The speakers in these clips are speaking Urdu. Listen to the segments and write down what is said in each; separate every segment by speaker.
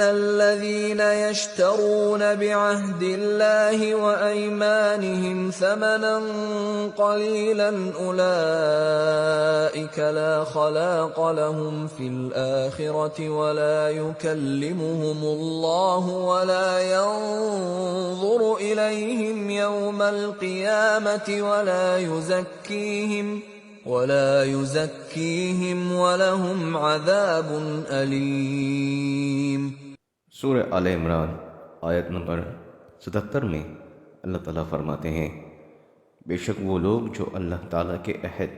Speaker 1: الذين يشترون بعهد الله وأيمانهم ثمنا قليلا أولئك لا خلاق لهم في الآخرة ولا يكلمهم الله ولا ينظر إليهم يوم القيامة ولا يزكيهم ولهم عذاب علیم۔
Speaker 2: سورہ آل عمران آیت نمبر 77 میں اللہ تعالیٰ فرماتے ہیں، بے شک وہ لوگ جو اللہ تعالیٰ کے عہد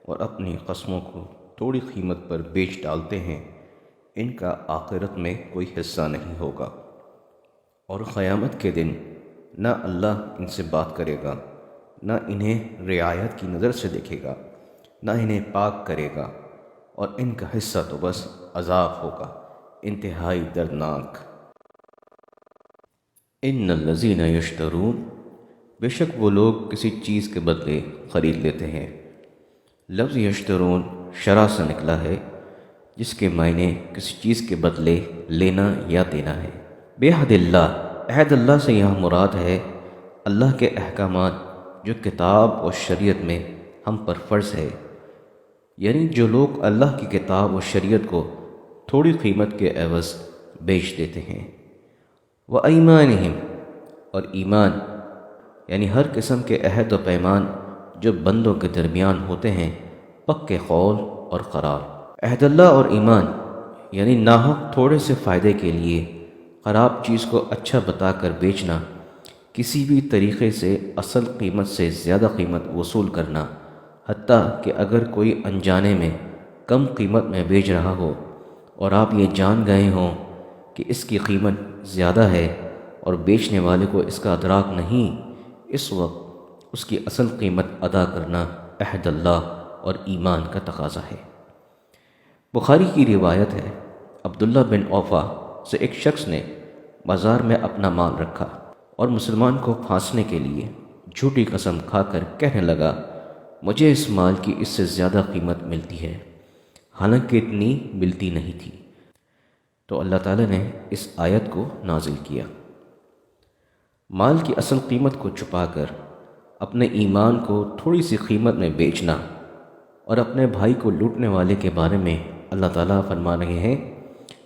Speaker 2: اور اپنی قسموں کو تھوڑی قیمت پر بیچ ڈالتے ہیں، ان کا آخرت میں کوئی حصہ نہیں ہوگا، اور قیامت کے دن نہ اللہ ان سے بات کرے گا، نہ انہیں رعایت کی نظر سے دیکھے گا، نہ انہیں پاک کرے گا، اور ان کا حصہ تو بس عذاب ہوگا انتہائی دردناک۔ ان الذین یشترون، بے شک وہ لوگ کسی چیز کے بدلے خرید لیتے ہیں۔ لفظ یشترون شرع سے نکلا ہے، جس کے معنی کسی چیز کے بدلے لینا یا دینا ہے۔ بعہد اللہ، عہد اللہ سے یہاں مراد ہے اللہ کے احکامات جو کتاب اور شریعت میں ہم پر فرض ہے، یعنی جو لوگ اللہ کی کتاب اور شریعت کو تھوڑی قیمت کے عوض بیچ دیتے ہیں۔ وَأَيْمَانِهِمْ، اور ایمان یعنی ہر قسم کے عہد و پیمان جو بندوں کے درمیان ہوتے ہیں، پکے قول اور قرار۔ عہد اللہ اور ایمان یعنی ناحق تھوڑے سے فائدے کے لیے خراب چیز کو اچھا بتا کر بیچنا، کسی بھی طریقے سے اصل قیمت سے زیادہ قیمت وصول کرنا، حتیٰ کہ اگر کوئی انجانے میں کم قیمت میں بیچ رہا ہو اور آپ یہ جان گئے ہوں کہ اس کی قیمت زیادہ ہے اور بیچنے والے کو اس کا ادراک نہیں، اس وقت اس کی اصل قیمت ادا کرنا عہد اللہ اور ایمان کا تقاضا ہے۔ بخاری کی روایت ہے، عبداللہ بن اوفا سے ایک شخص نے بازار میں اپنا مال رکھا اور مسلمان کو پھانسنے کے لیے جھوٹی قسم کھا کر کہنے لگا، مجھے اس مال کی اس سے زیادہ قیمت ملتی ہے، حالانکہ اتنی ملتی نہیں تھی۔ تو اللہ تعالیٰ نے اس آیت کو نازل کیا۔ مال کی اصل قیمت کو چھپا کر اپنے ایمان کو تھوڑی سی قیمت میں بیچنا اور اپنے بھائی کو لوٹنے والے کے بارے میں اللہ تعالیٰ فرما رہے ہیں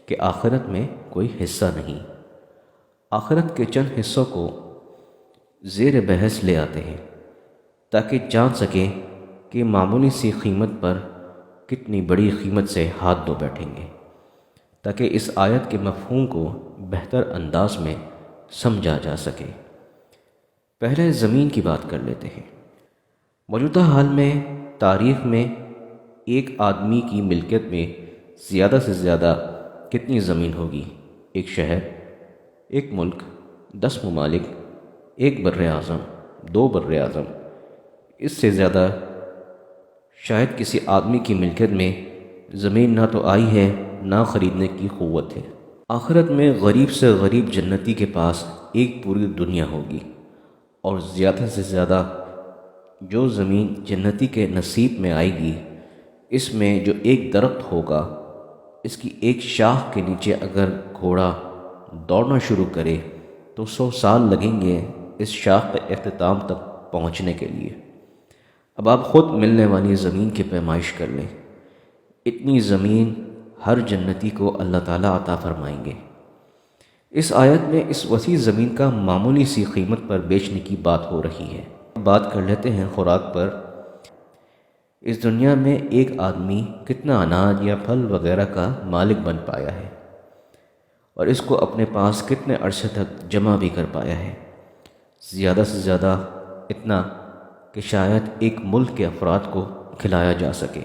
Speaker 2: کہ آخرت میں کوئی حصہ نہیں۔ آخرت کے چند حصوں کو زیر بحث لے آتے ہیں تاکہ جان سکیں کہ معمولی سی قیمت پر کتنی بڑی قیمت سے ہاتھ دھو بیٹھیں گے، تاکہ اس آیت کے مفہوم کو بہتر انداز میں سمجھا جا سکے۔ پہلے زمین کی بات کر لیتے ہیں۔ موجودہ حال میں تاریخ میں ایک آدمی کی ملکیت میں زیادہ سے زیادہ کتنی زمین ہوگی؟ ایک شہر، ایک ملک، 10 ممالک، ایک بر اعظم، 2 بر اعظم، اس سے زیادہ شاید کسی آدمی کی ملکیت میں زمین نہ تو آئی ہے نہ خریدنے کی قوت ہے۔ آخرت میں غریب سے غریب جنتی کے پاس ایک پوری دنیا ہوگی، اور زیادہ سے زیادہ جو زمین جنتی کے نصیب میں آئے گی، اس میں جو ایک درخت ہوگا، اس کی ایک شاخ کے نیچے اگر گھوڑا دوڑنا شروع کرے تو 100 سال لگیں گے اس شاخ کے اختتام تک پہنچنے کے لیے۔ اب آپ خود ملنے والی زمین کی پیمائش کر لیں، اتنی زمین ہر جنتی کو اللہ تعالیٰ عطا فرمائیں گے۔ اس آیت میں اس وسیع زمین کا معمولی سی قیمت پر بیچنے کی بات ہو رہی ہے۔ بات کر لیتے ہیں خوراک پر۔ اس دنیا میں ایک آدمی کتنا اناج یا پھل وغیرہ کا مالک بن پایا ہے، اور اس کو اپنے پاس کتنے عرصے تک جمع بھی کر پایا ہے؟ زیادہ سے زیادہ اتنا کہ شاید ایک ملک کے افراد کو کھلایا جا سکے،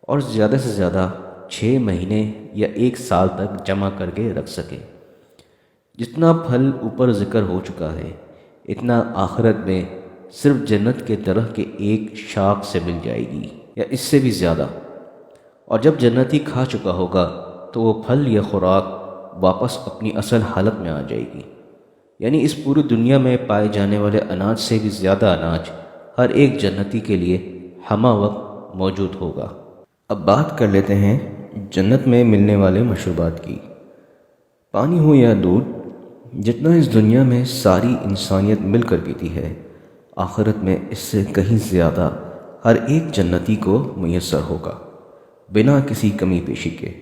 Speaker 2: اور زیادہ سے زیادہ 6 مہینے یا 1 سال تک جمع کر کے رکھ سکے۔ جتنا پھل اوپر ذکر ہو چکا ہے، اتنا آخرت میں صرف جنت کے درخت کے ایک شاخ سے مل جائے گی یا اس سے بھی زیادہ، اور جب جنتی کھا چکا ہوگا تو وہ پھل یا خوراک واپس اپنی اصل حالت میں آ جائے گی، یعنی اس پوری دنیا میں پائے جانے والے اناج سے بھی زیادہ اناج ہر ایک جنتی کے لیے ہمہ وقت موجود ہوگا۔ اب بات کر لیتے ہیں جنت میں ملنے والے مشروبات کی۔ پانی ہو یا دودھ، جتنا اس دنیا میں ساری انسانیت مل کر پیتی ہے، آخرت میں اس سے کہیں زیادہ ہر ایک جنتی کو میسر ہوگا، بنا کسی کمی بیشی کے۔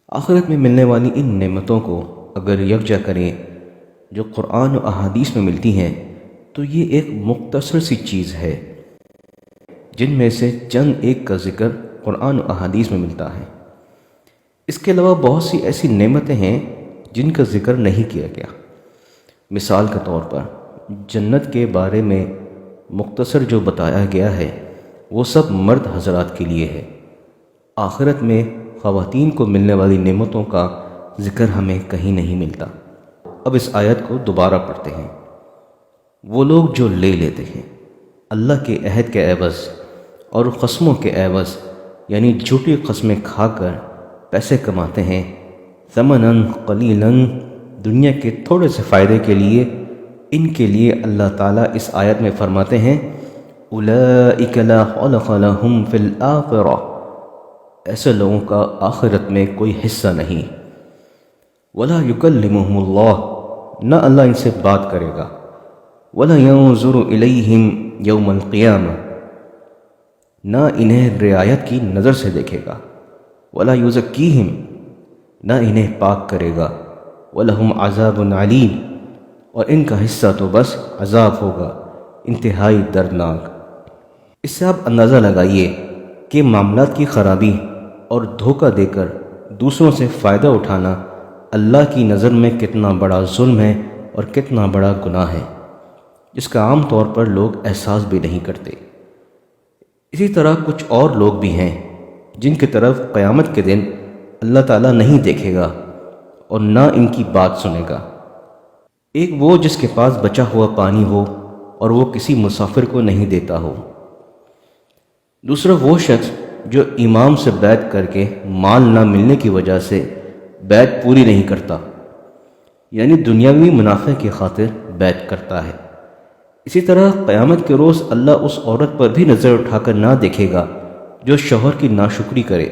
Speaker 2: آخرت میں ملنے والی ان نعمتوں کو اگر یکجا کریں جو قرآن و احادیث میں ملتی ہیں تو یہ ایک مختصر سی چیز ہے، جن میں سے چند ایک کا ذکر قرآن و احادیث میں ملتا ہے۔ اس کے علاوہ بہت سی ایسی نعمتیں ہیں جن کا ذکر نہیں کیا گیا۔ مثال کے طور پر جنت کے بارے میں مختصر جو بتایا گیا ہے وہ سب مرد حضرات کے لیے ہے۔ آخرت میں خواتین کو ملنے والی نعمتوں کا ذکر ہمیں کہیں نہیں ملتا۔ اب اس آیت کو دوبارہ پڑھتے ہیں۔ وہ لوگ جو لے لیتے ہیں اللہ کے عہد کے عوض اور قسموں کے عوض، یعنی جھوٹی قسمیں کھا کر پیسے کماتے ہیں، ثمناً قلیلاً، دنیا کے تھوڑے سے فائدے کے لیے، ان کے لیے اللہ تعالیٰ اس آیت میں فرماتے ہیں اولئک لا خلق لهم فی الآخرہ، ایسے لوگوں کا آخرت میں کوئی حصہ نہیں۔ ولا یکلمہم اللہ، نہ اللہ ان سے بات کرے گا۔ ولا ینظر الیہم یوم القیامہ، نہ انہیں رعایت کی نظر سے دیکھے گا۔ ولا یزکیہم، نہ انہیں پاک کرے گا۔ ولہم عذاب علیم، اور ان کا حصہ تو بس عذاب ہوگا، انتہائی دردناک۔ اس سے آپ اندازہ لگائیے کہ معاملات کی خرابی اور دھوکہ دے کر دوسروں سے فائدہ اٹھانا اللہ کی نظر میں کتنا بڑا ظلم ہے اور کتنا بڑا گناہ ہے، جس کا عام طور پر لوگ احساس بھی نہیں کرتے۔ اسی طرح کچھ اور لوگ بھی ہیں جن کی طرف قیامت کے دن اللہ تعالیٰ نہیں دیکھے گا اور نہ ان کی بات سنے گا۔ ایک وہ جس کے پاس بچا ہوا پانی ہو اور وہ کسی مسافر کو نہیں دیتا ہو۔ دوسرا وہ شخص جو امام سے بیعت کر کے مال نہ ملنے کی وجہ سے بیعت پوری نہیں کرتا، یعنی دنیاوی منافع کی خاطر بیعت کرتا ہے۔ اسی طرح قیامت کے روز اللہ اس عورت پر بھی نظر اٹھا کر نہ دیکھے گا جو شوہر کی ناشکری کرے،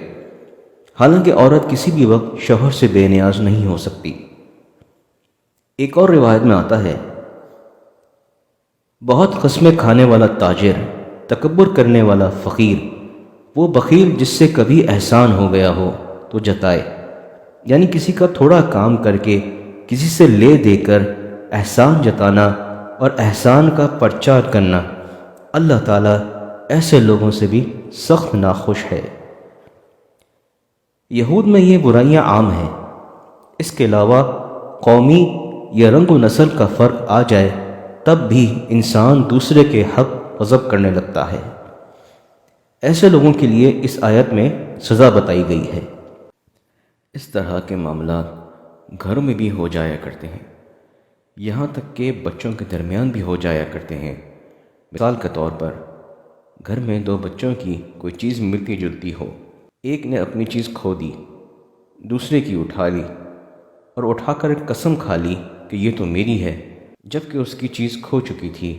Speaker 2: حالانکہ عورت کسی بھی وقت شوہر سے بے نیاز نہیں ہو سکتی۔ ایک اور روایت میں آتا ہے بہت قسمیں کھانے والا تاجر، تکبر کرنے والا فقیر، وہ بخیل جس سے کبھی احسان ہو گیا ہو تو جتائے، یعنی کسی کا تھوڑا کام کر کے کسی سے لے دے کر احسان جتانا اور احسان کا پرچار کرنا، اللہ تعالیٰ ایسے لوگوں سے بھی سخت ناخوش ہے۔ یہود میں یہ برائیاں عام ہیں۔ اس کے علاوہ قومی یا رنگ و نسل کا فرق آ جائے تب بھی انسان دوسرے کے حق غضب کرنے لگتا ہے۔ ایسے لوگوں کے لیے اس آیت میں سزا بتائی گئی ہے۔ اس طرح کے معاملات گھروں میں بھی ہو جایا کرتے ہیں، یہاں تک کہ بچوں کے درمیان بھی ہو جایا کرتے ہیں۔ مثال کے طور پر گھر میں دو بچوں کی کوئی چیز ملتی جلتی ہو، ایک نے اپنی چیز کھو دی، دوسرے کی اٹھا لی اور اٹھا کر قسم کھا لی کہ یہ تو میری ہے، جبکہ اس کی چیز کھو چکی تھی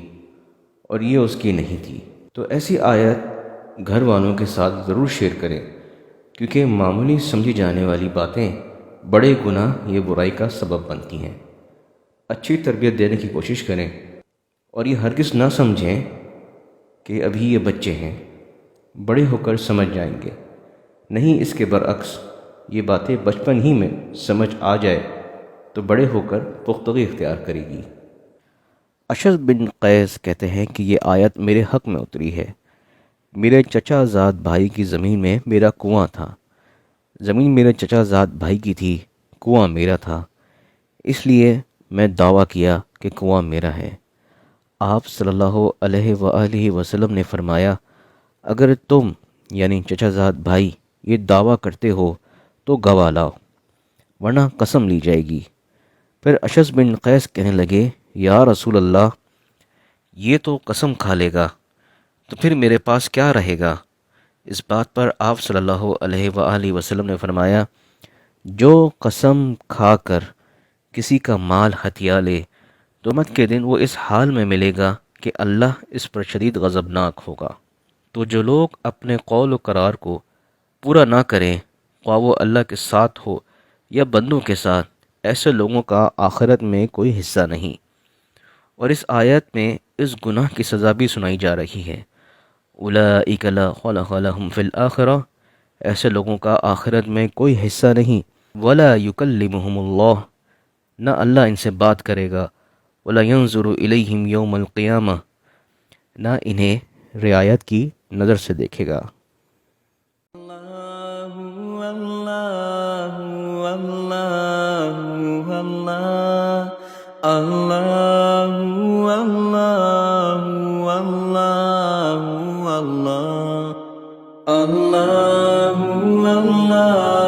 Speaker 2: اور یہ اس کی نہیں تھی۔ تو ایسی آیت گھر والوں کے ساتھ ضرور شیئر کریں، کیونکہ معمولی سمجھی جانے والی باتیں بڑے گناہ یا برائی کا سبب بنتی ہیں۔ اچھی تربیت دینے کی کوشش کریں اور یہ ہرگز نہ سمجھیں کہ ابھی یہ بچے ہیں، بڑے ہو کر سمجھ جائیں گے۔ نہیں، اس کے برعکس یہ باتیں بچپن ہی میں سمجھ آ جائے تو بڑے ہو کر پختگی اختیار کرے گی۔ اشعث بن قیس کہتے ہیں کہ یہ آیت میرے حق میں اتری ہے۔ میرے چچا زاد بھائی کی زمین میں میرا کنواں تھا، زمین میرے چچا زاد بھائی کی تھی، کنواں میرا تھا، اس لیے میں دعویٰ کیا کہ کنواں میرا ہے۔ آپ صلی اللہ علیہ وآلہ وسلم نے فرمایا اگر تم یعنی چچا زاد بھائی یہ دعویٰ کرتے ہو تو گواہ لاؤ، ورنہ قسم لی جائے گی۔ پھر اشعث بن قیس کہنے لگے یا رسول اللہ، یہ تو قسم کھا لے گا تو پھر میرے پاس کیا رہے گا؟ اس بات پر آپ صلی اللہ علیہ وآلہ وسلم نے فرمایا جو قسم کھا کر کسی کا مال ہتھیا لے قیامت کے دن وہ اس حال میں ملے گا کہ اللہ اس پر شدید غضبناک ہوگا۔ تو جو لوگ اپنے قول و قرار کو پورا نہ کریں، خواہ وہ اللہ کے ساتھ ہو یا بندوں کے ساتھ، ایسے لوگوں کا آخرت میں کوئی حصہ نہیں۔ اور اس آیت میں اس گناہ کی سزا بھی سنائی جا رہی ہے۔ اولئک لا خلاق لهم فی الآخرہ، ایسے لوگوں کا آخرت میں کوئی حصہ نہیں۔ ولا یکلمہم اللہ، نہ اللہ ان سے بات کرے گا۔ ولا ینظر الیہم یوم القیامہ، نہ انہیں رعایت کی نظر سے دیکھے گا۔
Speaker 3: اللہ اللہ اللہ اللہ اللہ اللہ اللہ اللہ اللہ اللہ